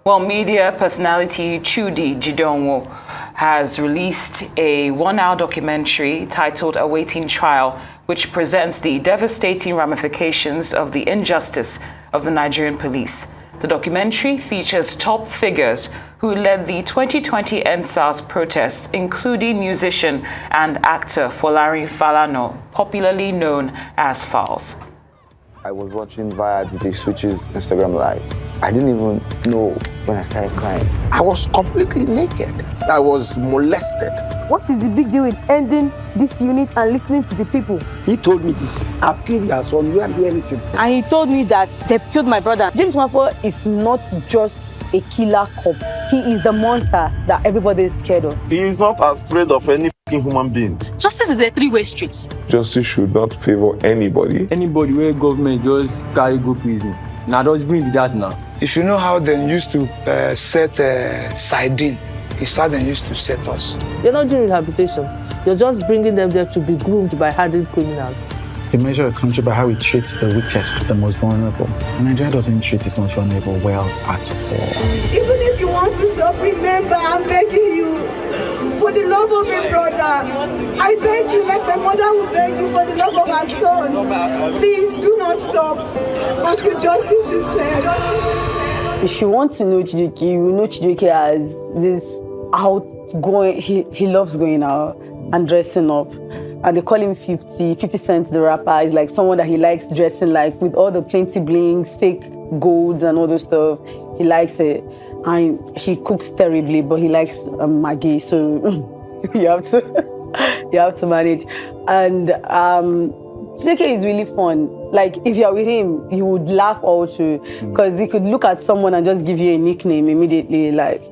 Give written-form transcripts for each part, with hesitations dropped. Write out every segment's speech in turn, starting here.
Well, media personality Chudi Jidonwo has released a one-hour documentary titled Awaiting Trial, which presents the devastating ramifications of the injustice of the Nigerian police. The documentary features top figures who led the 2020 ENDSARS protests, including musician and actor Folarin Falana, popularly known as Falz. I was watching via DJ Switch's Instagram Live. I didn't even know when I started crying. I was completely naked. I was molested. What is the big deal with ending this unit and listening to the people? He told me this. I've killed your son. You can't do anything. And he told me that they've killed my brother. James Mwafo is not just a killer cop. He is the monster that everybody is scared of. He is not afraid of any human being. Justice is a three-way street. Justice should not favor anybody. Anybody where government just carry go prison. Now don't bring that now. If you know how they used to set sardine, it's how they used to set us. You're not doing rehabilitation. You're just bringing them there to be groomed by hardened criminals. We measure a country by how it treats the weakest, the most vulnerable. And Nigeria doesn't treat its most vulnerable well at all. Even if you want to stop, remember, I'm begging you. For the love of a brother, I beg you, like my mother would beg you for the love of her son. Please do not stop until justice is served. If you want to know Chijioke, you will know Chijioke as this outgoing, he loves going out and dressing up. And they call him 50 Cent, the rapper. Is like someone that he likes dressing like with all the plenty blings, fake golds and all those stuff. He likes it. And he cooks terribly, but he likes Maggi, so you have to manage. And Chijioke is really fun. Like if you're with him, you would laugh all through, because he could look at someone and just give you a nickname immediately, like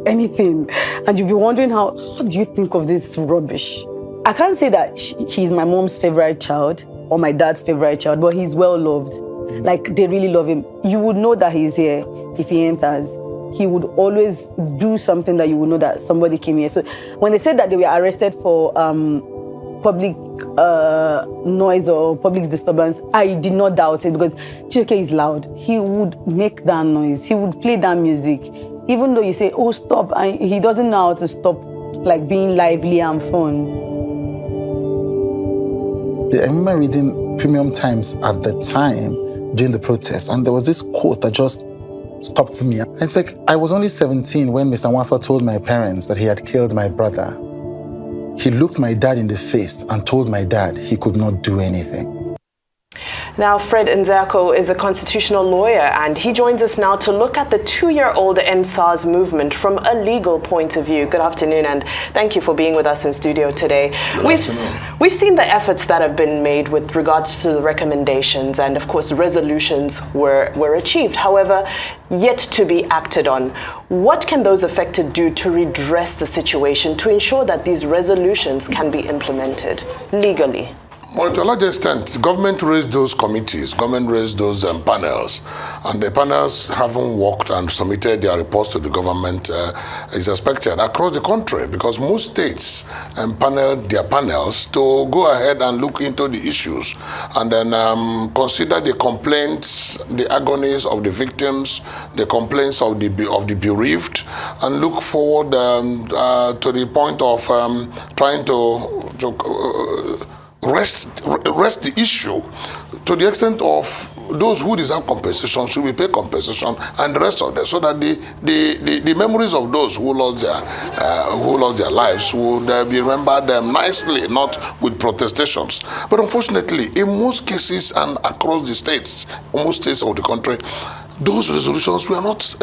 anything, and you'll be wondering how do you think of this rubbish? I can't say that he's my mom's favorite child or my dad's favorite child, but he's well loved. Like they really love him. You would know that he's here if he enters. He would always do something that you would know that somebody came here. So when they said that they were arrested for public noise or public disturbance, I did not doubt it, because Chijioke is loud. He would make that noise. He would play that music. Even though you say, oh, stop, and he doesn't know how to stop, like being lively and fun. I remember reading Premium Times at the time during the protest, and there was this quote that just stopped me. It's like, I was only 17 when Mr. Mwafo told my parents that he had killed my brother. He looked my dad in the face and told my dad he could not do anything. Now, Fred Nzeako is a constitutional lawyer, and he joins us now to look at the 2-year-old ENDSARS movement from a legal point of view. Good afternoon, and thank you for being with us in studio today. We've seen the efforts that have been made with regards to the recommendations, and of course resolutions were achieved, however, yet to be acted on. What can those affected do to redress the situation, to ensure that these resolutions can be implemented legally? Well, to a large extent, government raised those committees, government raised those panels, and the panels haven't worked and submitted their reports to the government is expected across the country, because most states paneled their panels to go ahead and look into the issues and then consider the complaints, the agonies of the victims, the complaints of the bereaved, and look forward to the point of trying to rest the issue to the extent of those who deserve compensation should be paid compensation, and the rest of them, so that the memories of those who lost their lives would be remembered nicely, not with protestations. But unfortunately, in most cases and across the states, almost states of the country, those resolutions were not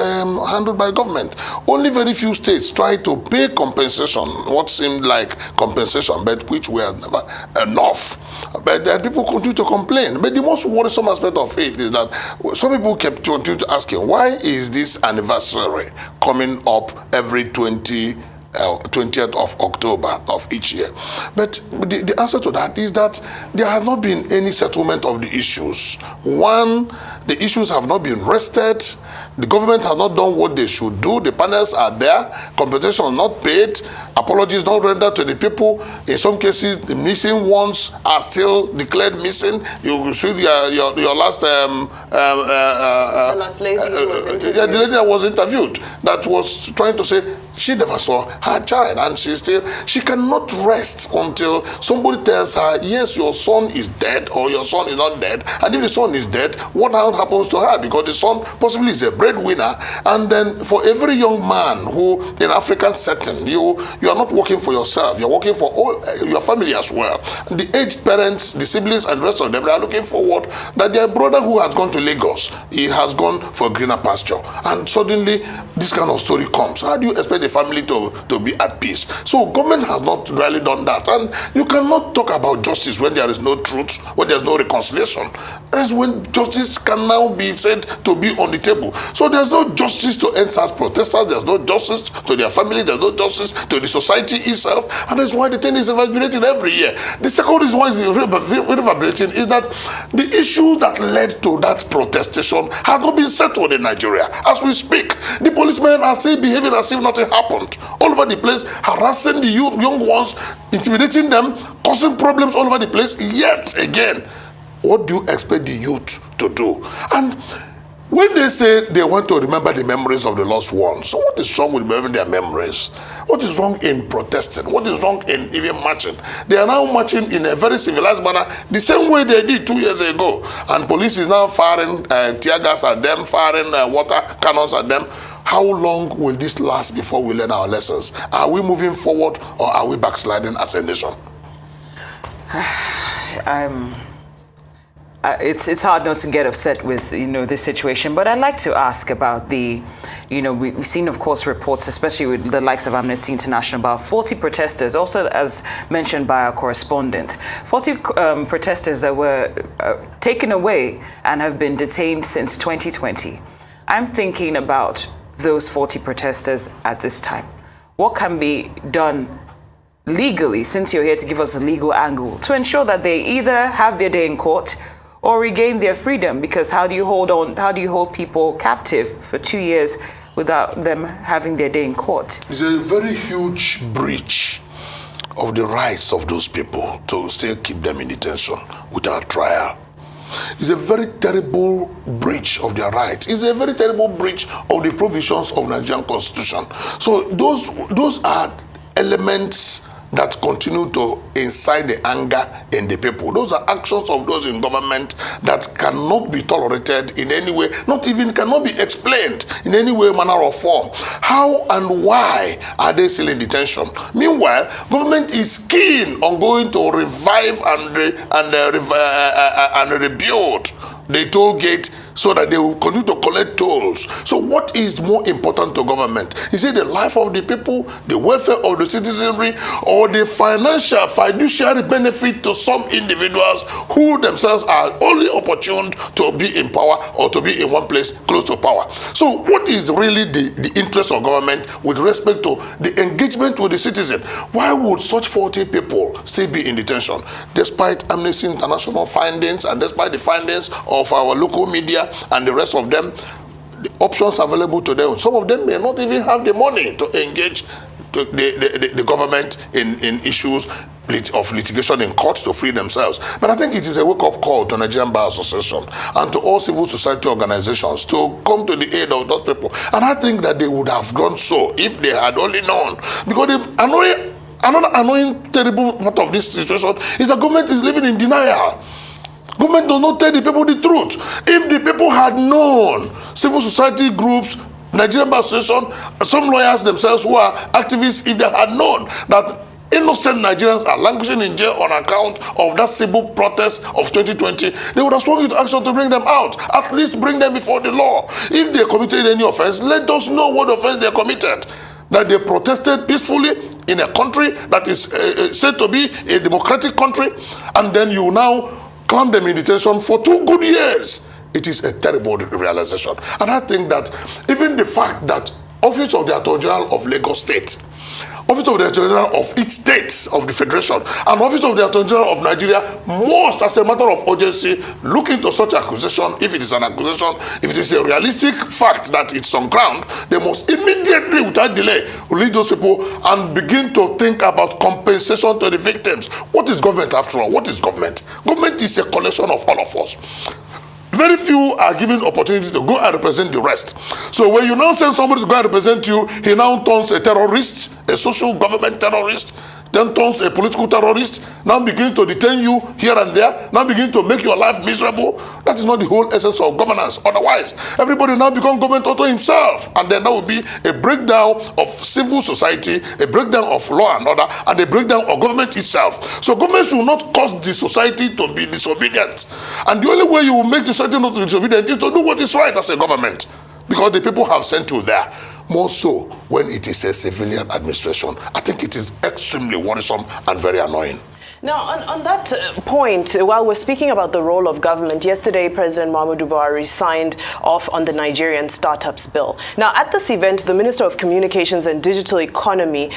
handled by government. Only very few states tried to pay compensation, what seemed like compensation, but which were never enough. But then people continue to complain. But the most worrisome aspect of it is that some people continue to asking, why is this anniversary coming up every 20 20th of October of each year. But the answer to that is that there has not been any settlement of the issues. One, the issues have not been rested. The government has not done what they should do. The panels are there. Compensation not paid. Apologies not rendered to the people. In some cases, the missing ones are still declared missing. You see your last the last lady who was interviewed. the lady that was interviewed that was trying to say she never saw her child, and she cannot rest until somebody tells her, yes, your son is dead or your son is not dead. And if the son is dead, what happens to her? Because the son possibly is a breadwinner. And then for every young man who in African setting, you are not working for yourself, you're working for all your family as well. And the aged parents, the siblings and the rest of them, they are looking forward that their brother who has gone to Lagos, he has gone for greener pasture. And suddenly this kind of story comes. How do you expect the family to be at peace? So government has not really done that. And you cannot talk about justice when there is no truth, when there's no reconciliation. That's when justice can now be said to be on the table. So there's no justice to ENDSARS protesters, there's no justice to their family, there's no justice to the society itself, and that's why the thing is reverberating every year. The second reason why it's reverberating is that the issues that led to that protestation has not been settled in Nigeria. As we speak, the policemen are still behaving as if nothing happened. All over the place, harassing the young ones, intimidating them, causing problems all over the place. Yet again, what do you expect the youth to do? And when they say they want to remember the memories of the lost ones, so what is wrong with remembering their memories? What is wrong in protesting? What is wrong in even marching? They are now marching in a very civilized manner, the same way they did 2 years ago. And police is now firing tear gas at them, firing water cannons at them. How long will this last before we learn our lessons? Are we moving forward or are we backsliding as a nation? It's hard not to get upset with this situation, but I'd like to ask about the, we've seen, of course, reports, especially with the likes of Amnesty International, about 40 protesters, also as mentioned by our correspondent, 40 protesters that were taken away and have been detained since 2020. I'm thinking about those 40 protesters at this time. What can be done legally, since you're here to give us a legal angle, to ensure that they either have their day in court or regain their freedom? Because how do you hold people captive for 2 years without them having their day in court? It's a very huge breach of the rights of those people to still keep them in detention without trial. It's a very terrible breach of their rights. It's a very terrible breach of the provisions of Nigerian Constitution. So those are elements that continue to incite the anger in the people. Those are actions of those in government that cannot be tolerated in any way, not even cannot be explained in any way, manner, or form. How and why are they still in detention? Meanwhile, government is keen on going to revive and rebuild the toll gate so that they will continue to collect tolls. So what is more important to government? Is it the life of the people, the welfare of the citizenry, or the financial fiduciary benefit to some individuals who themselves are only opportune to be in power or to be in one place close to power? So what is really the interest of government with respect to the engagement with the citizen? Why would such 40 people still be in detention? Despite Amnesty International findings and despite the findings of our local media and the rest of them, the options available to them, some of them may not even have the money to engage the government in issues of litigation in courts to free themselves. But I think it is a wake-up call to Nigerian Bar Association and to all civil society organizations to come to the aid of those people. And I think that they would have done so if they had only known. Because another annoying, terrible part of this situation is that government is living in denial. Government does not tell the people the truth. If the people had known, civil society groups, Nigerian Bar Association, some lawyers themselves who are activists, if they had known that innocent Nigerians are languishing in jail on account of that civil protest of 2020, they would have swung into action to bring them out. At least bring them before the law. If they committed any offense, let us know what offense they committed. That they protested peacefully in a country that is said to be a democratic country, and then you now clamp them in detention for 2 good years. It is a terrible realization. And I think that even the fact that Office of the Attorney General of Lagos State Office of the Attorney General of each state of the Federation, and Office of the Attorney General of Nigeria must, as a matter of urgency, look into such accusation. If it is an accusation, if it is a realistic fact that it's on ground, they must immediately, without delay, release those people and begin to think about compensation to the victims. What is government after all? What is government? Government is a collection of all of us. Very few are given opportunity to go and represent the rest. So when you now send somebody to go and represent you, he now turns a terrorist, a social government terrorist, then turns a political terrorist, now begins to detain you here and there, now begin to make your life miserable. That is not the whole essence of governance. Otherwise, everybody now becomes government author himself, and then there will be a breakdown of civil society, a breakdown of law and order, and a breakdown of government itself. So government should not cause the society to be disobedient. And the only way you will make the society not to be disobedient is to do what is right as a government, because the people have sent you there. More so when it is a civilian administration. I think it is extremely worrisome and very annoying. Now, on that point, while we're speaking about the role of government, yesterday President Muhammadu Buhari signed off on the Nigerian Startups Bill. Now, at this event, the Minister of Communications and Digital Economy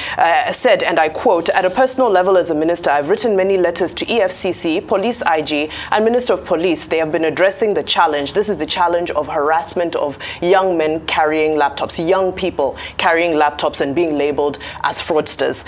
said, and I quote, "At a personal level as a minister, I've written many letters to EFCC, Police IG, and Minister of Police. They have been addressing the challenge. This is the challenge of harassment of young men carrying laptops, young people carrying laptops and being labeled as fraudsters."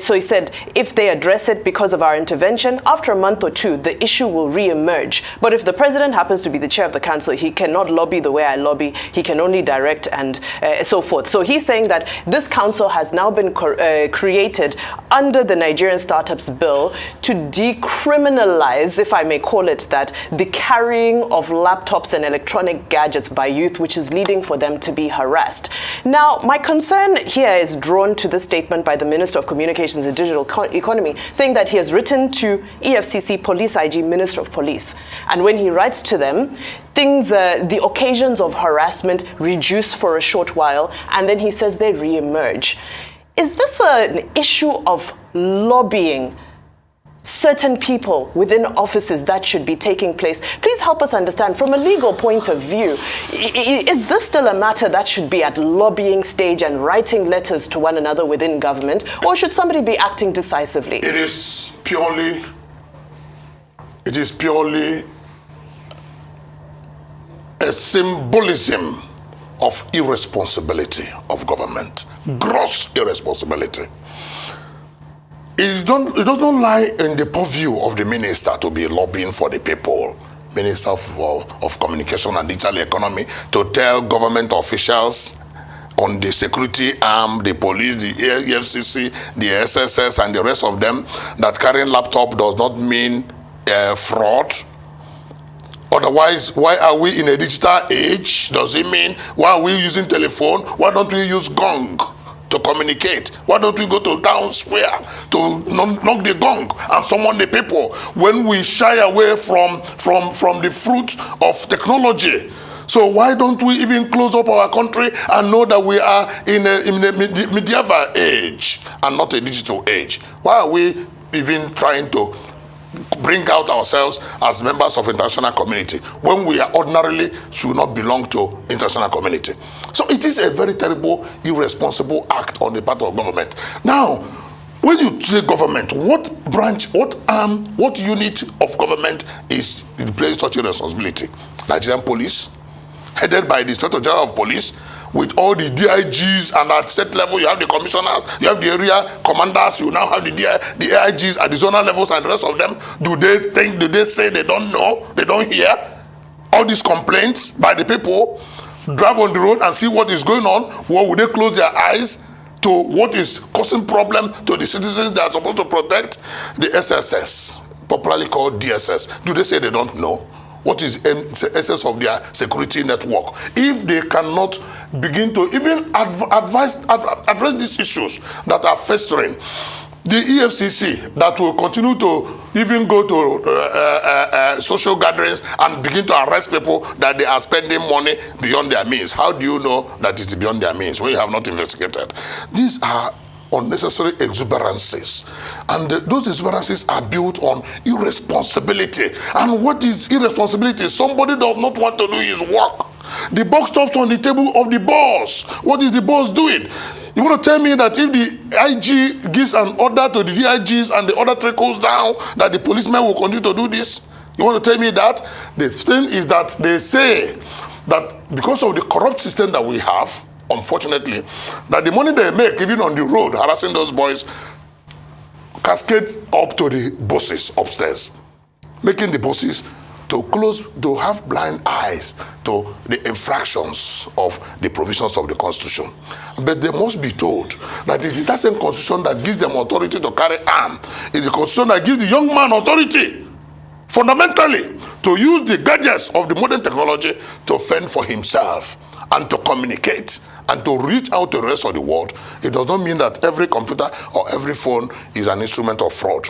So he said, if they address it because of our intervention, after a month or two, the issue will re-emerge. But if the president happens to be the chair of the council, he cannot lobby the way I lobby. He can only direct and so forth. So he's saying that this council has now been created under the Nigerian Startups Bill to decriminalize, if I may call it that, the carrying of laptops and electronic gadgets by youth, which is leading for them to be harassed. Now, my concern here is drawn to this statement by the Minister of Communications and Digital Economy, saying that he has written to EFCC, Police IG, Minister of Police. And when he writes to them, things, the occasions of harassment reduce for a short while, and then he says they re-emerge. Is this an issue of lobbying certain people within offices that should be taking place? Please help us understand from a legal point of view, is this still a matter that should be at lobbying stage and writing letters to one another within government, or should somebody be acting decisively? It is purely a symbolism of irresponsibility of government, gross irresponsibility. It does not lie in the purview of the minister to be lobbying for the people, Minister of Communication and Digital Economy, to tell government officials on the security arm, the police, the EFCC, the SSS, and the rest of them that carrying laptop does not mean fraud. Otherwise, why are we in a digital age? Does it mean, why are we using telephone? Why don't we use gong to communicate? Why don't we go to town square to knock the gong and summon the people when we shy away from the fruit of technology? So why don't we even close up our country and know that we are in a medieval age and not a digital age? Why are we even trying to bring out ourselves as members of international community when we are ordinarily should not belong to international community? So it is a very terrible, irresponsible act on the part of government. Now, when you say government, what branch, what arm, what unit of government is in place such a responsibility? Nigerian police, headed by the Inspector General of Police, with all the DIGs, and at state level you have the commissioners, you have the area commanders, you now have the AIGs at the zonal levels, and the rest of them. Do they say they don't know, they don't hear all these complaints by the people? Drive on the road and see what is going on. Or would they close their eyes to what is causing problem to the citizens they are supposed to protect? The SSS, popularly called DSS, do they say they don't know what is the essence of their security network? If they cannot begin to even address these issues that are festering, the EFCC that will continue to even go to social gatherings and begin to arrest people that they are spending money beyond their means. How do you know that it's beyond their means when you have not investigated? These are unnecessary exuberances, and those exuberances are built on irresponsibility. And what is irresponsibility? Somebody does not want to do his work. The buck stops on the table of the boss. What is the boss doing? You want to tell me that if the IG gives an order to the DIGs and the order trickles down, that the policemen will continue to do this? You want to tell me that? The thing is that they say that because of the corrupt system that we have, unfortunately, that the money they make, even on the road, harassing those boys, cascade up to the bosses upstairs, making the bosses to have blind eyes to the infractions of the provisions of the Constitution. But they must be told that it is that same Constitution that gives them authority to carry arms. It's the Constitution that gives the young man authority, fundamentally, to use the gadgets of the modern technology to fend for himself and to communicate and to reach out to the rest of the world. It does not mean that every computer or every phone is an instrument of fraud.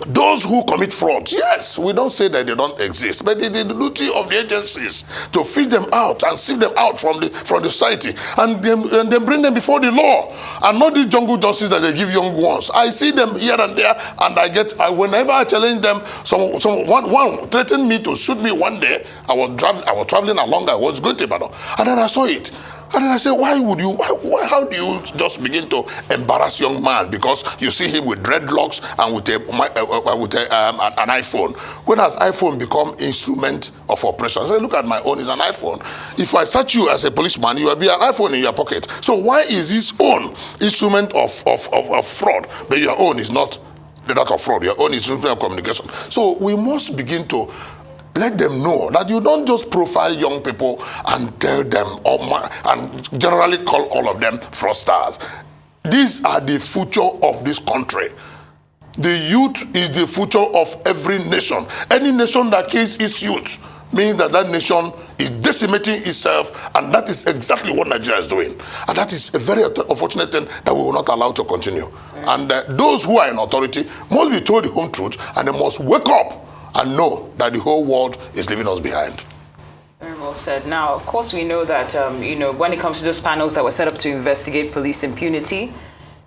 Those who commit fraud, yes, we don't say that they don't exist, but it is the duty of the agencies to fish them out and sieve them out from the society and then bring them before the law, and not this jungle justice that they give young ones. I see them here and there, and whenever I challenge them, one threatened me to shoot me one day. I was traveling along, I was going to Ibadan, and then I saw it. And then I said, how do you just begin to embarrass young man because you see him with dreadlocks and with an iPhone? When has iPhone become instrument of oppression? I said, look at my own, it's an iPhone. If I search you as a policeman, you will be an iPhone in your pocket. So why is his own instrument of fraud, but your own is not that of fraud, your own is instrument of communication? So we must begin to let them know that you don't just profile young people and tell them, and generally call all of them fraudsters. These are the future of this country. The youth is the future of every nation. Any nation that kills its youth means that that nation is decimating itself, and that is exactly what Nigeria is doing. And that is a very unfortunate thing that we will not allow to continue. And those who are in authority must be told the home truth, and they must wake up and know that the whole world is leaving us behind. Very well said. Now, of course, we know that, when it comes to those panels that were set up to investigate police impunity,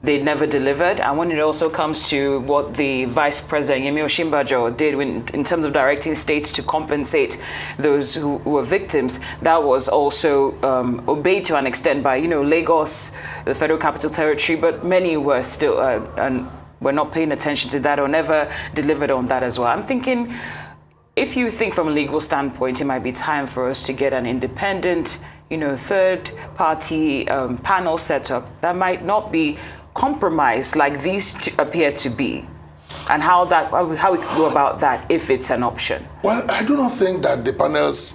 they never delivered. And when it also comes to what the Vice President, Yemi Osinbajo, did in terms of directing states to compensate those who were victims, that was also obeyed to an extent by, Lagos, the Federal Capital Territory, but many were still, we're not paying attention to that or never delivered on that as well. I'm thinking, if you think from a legal standpoint, it might be time for us to get an independent, third-party panel set up that might not be compromised like these appear to be, and how we could go about that if it's an option. Well, I do not think that the panels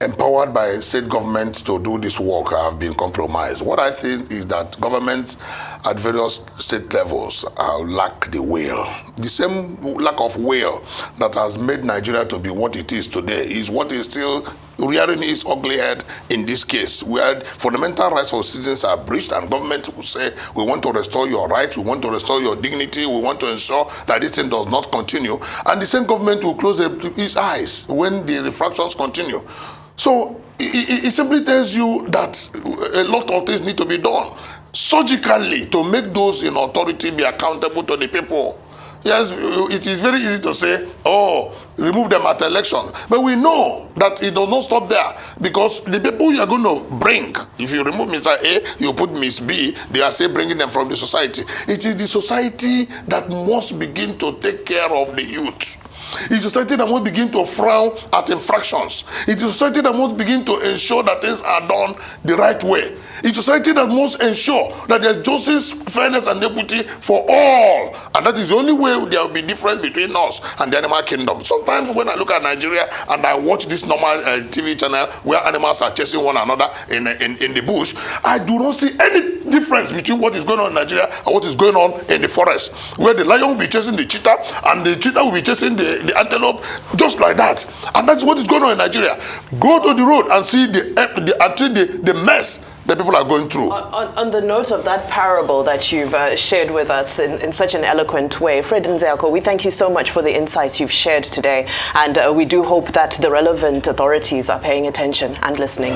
empowered by state governments to do this work have been compromised. What I think is that governments at various state levels lack the will. The same lack of will that has made Nigeria to be what it is today is what is still rearing its ugly head in this case, where fundamental rights of citizens are breached, and government will say, we want to restore your rights, we want to restore your dignity, we want to ensure that this thing does not continue. And the same government will close its eyes when the infractions continue. So it simply tells you that a lot of things need to be done surgically to make those in authority be accountable to the people. Yes, it is very easy to say, remove them at election. But we know that it does not stop there, because the people you are going to bring, if you remove Mr. A, you put Miss B, they are still bringing them from the society. It is the society that must begin to take care of the youth. It's a society that must begin to frown at infractions. It's a society that must begin to ensure that things are done the right way. It's a society that must ensure that there's justice, fairness, and equity for all. And that is the only way there will be difference between us and the animal kingdom. Sometimes when I look at Nigeria and I watch this normal TV channel where animals are chasing one another in the bush, I do not see any difference between what is going on in Nigeria and what is going on in the forest, where the lion will be chasing the cheetah and the cheetah will be chasing the antelope, just like that. And that's what is going on in Nigeria. Go to the road and see the mess that people are going through. On the note of that parable that you've shared with us in such an eloquent way, Fred Nzeako, we thank you so much for the insights you've shared today, and we do hope that the relevant authorities are paying attention and listening.